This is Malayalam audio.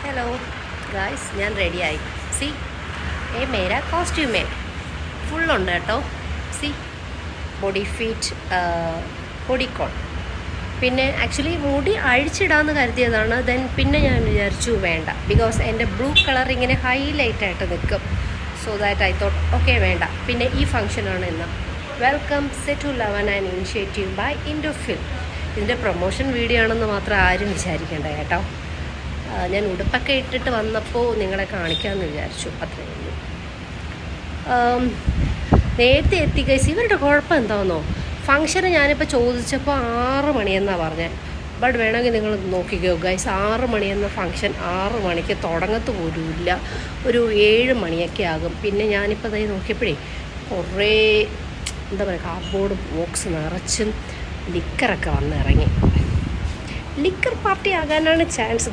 ഹലോ ഗായ്സ്, ഞാൻ റെഡിയായി. സി മേരാ കോസ്റ്റ്യൂമേ ഫുള്ളുണ്ട് കേട്ടോ. C body fit, bodycon. പിന്നെ ആക്ച്വലി മുടി അഴിച്ചിടാമെന്ന് കരുതിയതാണ്. ദെൻ പിന്നെ ഞാൻ വിചാരിച്ചു വേണ്ട, ബിക്കോസ് എൻ്റെ ബ്ലൂ കളർ ഇങ്ങനെ ഹൈലൈറ്റായിട്ട് നിൽക്കും. So that I thought okay വേണ്ട. പിന്നെ ഈ ഫംഗ്ഷനാണ് ഇന്ന്. Welcome set eleven and initiative by Indofil. ഇതിൻ്റെ പ്രൊമോഷൻ വീഡിയോ ആണെന്ന് മാത്രം ആരും വിചാരിക്കേണ്ട കേട്ടോ. ഞാൻ ഉടുപ്പൊക്കെ ഇട്ടിട്ട് വന്നപ്പോൾ നിങ്ങളെ കാണിക്കാമെന്ന് വിചാരിച്ചു, അത്രയേ ഉള്ളൂ. നേരത്തെ എത്തി ഗൈസ്. ഇവരുടെ കുഴപ്പം എന്താണെന്നോ, ഫംഗ്ഷന് ഞാനിപ്പോൾ ചോദിച്ചപ്പോൾ 6 മണിയെന്നാണ് പറഞ്ഞത്. ബട്ട് വേണമെങ്കിൽ നിങ്ങൾ നോക്കിക്കോ ഗൈസ്, 6 മണിയെന്ന ഫംഗ്ഷൻ 6 മണിക്ക് തുടങ്ങത്ത് പോലുമില്ല. ഒരു 7 മണിയൊക്കെ ആകും. പിന്നെ ഞാനിപ്പോൾ അതായത് നോക്കിയപ്പോഴേ കുറേ എന്താ പറയുക, കാർഡ്ബോർഡ് ബോക്സ് നിറച്ചും ലിക്കറൊക്കെ വന്നിറങ്ങി. ലിക്കർ പാർട്ടി ആകാനാണ് ചാൻസ്.